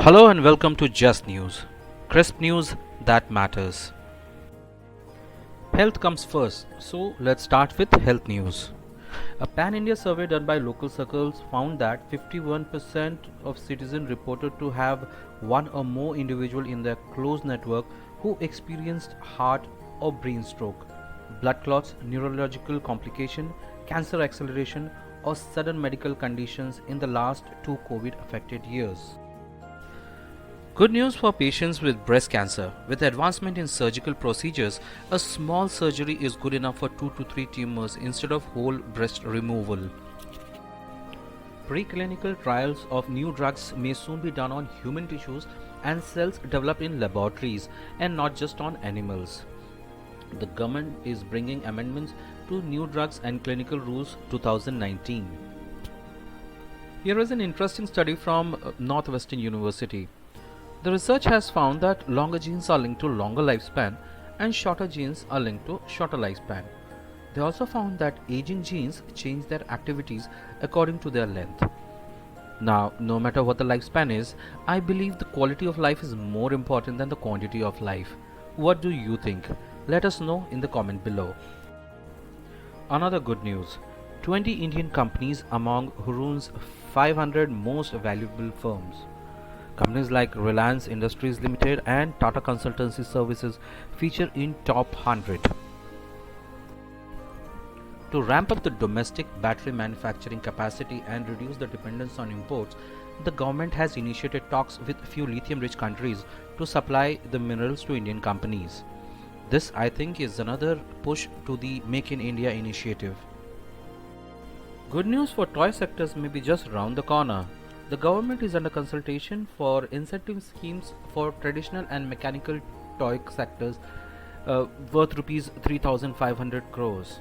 Hello and welcome to Just News, crisp news that matters. Health comes first, so let's start with health news. A pan-India survey done by local circles found that 51% of citizens reported to have one or more individual in their close network who experienced heart or brain stroke, blood clots, neurological complication, cancer acceleration, or sudden medical conditions in the last 2 COVID-affected years. Good news for patients with breast cancer. With advancement in surgical procedures, a small surgery is good enough for 2 to 3 tumors instead of whole breast removal. Preclinical trials of new drugs may soon be done on human tissues and cells developed in laboratories and not just on animals. The government is bringing amendments to New Drugs and Clinical Rules 2019. Here is an interesting study from Northwestern University. The research has found that longer genes are linked to longer lifespan and shorter genes are linked to shorter lifespan. They also found that aging genes change their activities according to their length. Now, no matter what the lifespan is, I believe the quality of life is more important than the quantity of life. What do you think? Let us know in the comment below. Another good news. 20 Indian companies among Hurun's 500 most valuable firms. Companies like Reliance Industries Limited and Tata Consultancy Services feature in top 100. To ramp up the domestic battery manufacturing capacity and reduce the dependence on imports, the government has initiated talks with a few lithium-rich countries to supply the minerals to Indian companies. This, I think, is another push to the Make in India initiative. Good news for toy sectors may be just round the corner. The government is under consultation for incentive schemes for traditional and mechanical toy sectors worth Rs. 3,500 crores,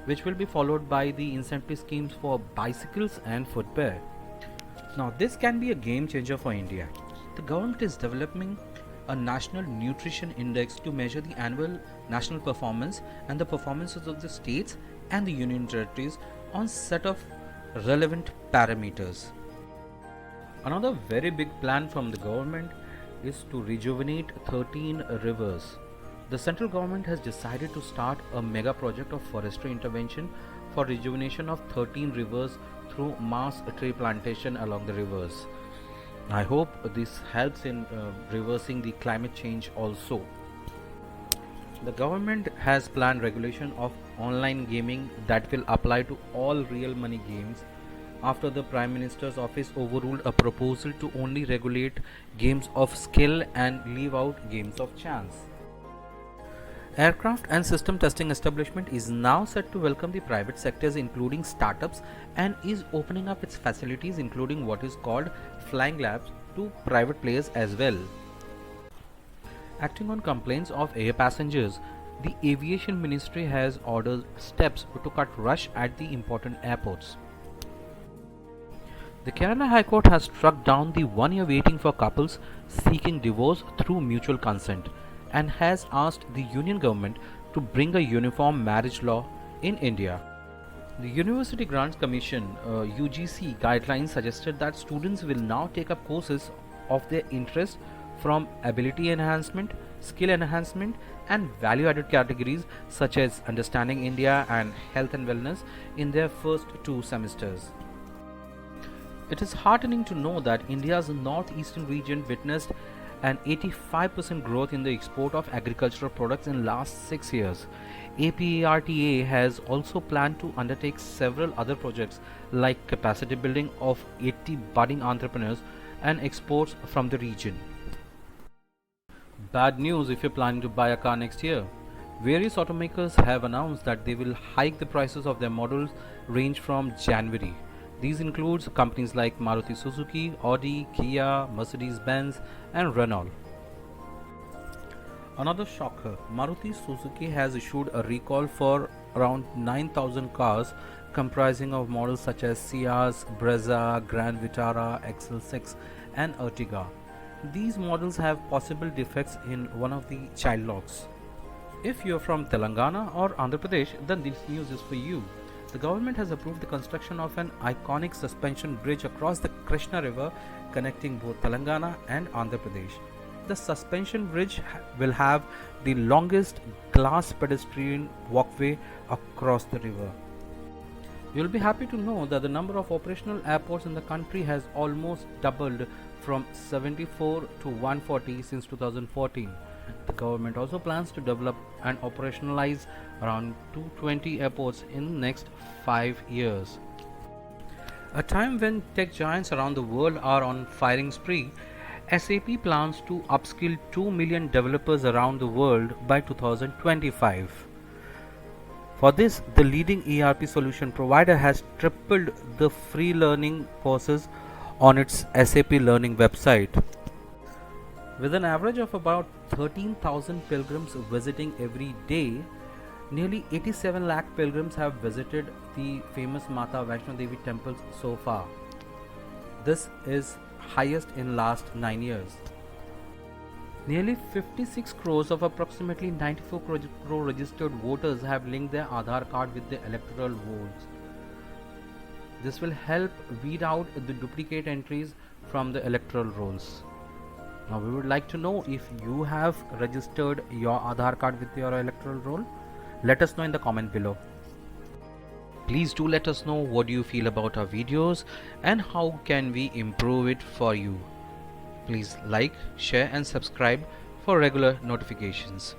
which will be followed by the incentive schemes for bicycles and footwear. Now, this can be a game changer for India. The government is developing a national nutrition index to measure the annual national performance and the performances of the states and the union territories on set of relevant parameters. Another very big plan from the government is to rejuvenate 13 rivers. The central government has decided to start a mega project of forestry intervention for rejuvenation of 13 rivers through mass tree plantation along the rivers. I hope this helps in reversing the climate change also. The government has planned regulation of online gaming that will apply to all real money games after the Prime Minister's office overruled a proposal to only regulate games of skill and leave out games of chance. Aircraft and system testing establishment is now set to welcome the private sectors including startups and is opening up its facilities including what is called flying labs to private players as well. Acting on complaints of air passengers, the Aviation Ministry has ordered steps to cut rush at the important airports. The Kerala High Court has struck down the 1-year waiting for couples seeking divorce through mutual consent and has asked the Union government to bring a uniform marriage law in India. The University Grants Commission UGC guidelines suggested that students will now take up courses of their interest from ability enhancement, skill enhancement and value-added categories such as understanding India and health and wellness in their first 2 semesters. It is heartening to know that India's northeastern region witnessed an 85% growth in the export of agricultural products in last 6 years. APARTA has also planned to undertake several other projects like capacity building of 80 budding entrepreneurs and exports from the region. Bad news if you're planning to buy a car next year. Various automakers have announced that they will hike the prices of their models range from January. These include companies like Maruti Suzuki, Audi, Kia, Mercedes-Benz and Renault. Another shocker, Maruti Suzuki has issued a recall for around 9,000 cars comprising of models such as Ciaz, Brezza, Grand Vitara, XL6 and Ertiga. These models have possible defects in one of the child locks. If you're from Telangana or Andhra Pradesh, then this news is for you. The government has approved the construction of an iconic suspension bridge across the Krishna River connecting both Telangana and Andhra Pradesh. The suspension bridge will have the longest glass pedestrian walkway across the river. You'll be happy to know that the number of operational airports in the country has almost doubled from 74 to 140 since 2014. The government also plans to develop and operationalize around 220 airports in the next 5 years. A time when tech giants around the world are on firing spree, SAP plans to upskill 2 million developers around the world by 2025. For this, the leading ERP solution provider has tripled the free learning courses on its SAP Learning website. With an average of about 13,000 pilgrims visiting every day, nearly 87 lakh pilgrims have visited the famous Mata Vaishno Devi temples so far. This is highest in last 9 years. Nearly 56 crores of approximately 94 crore registered voters have linked their Aadhaar card with their electoral votes. This will help weed out the duplicate entries from the electoral rolls. Now we would like to know if you have registered your Aadhaar card with your electoral roll. Let us know in the comment below. Please do let us know what you feel about our videos and how can we improve it for you. Please like, share and subscribe for regular notifications.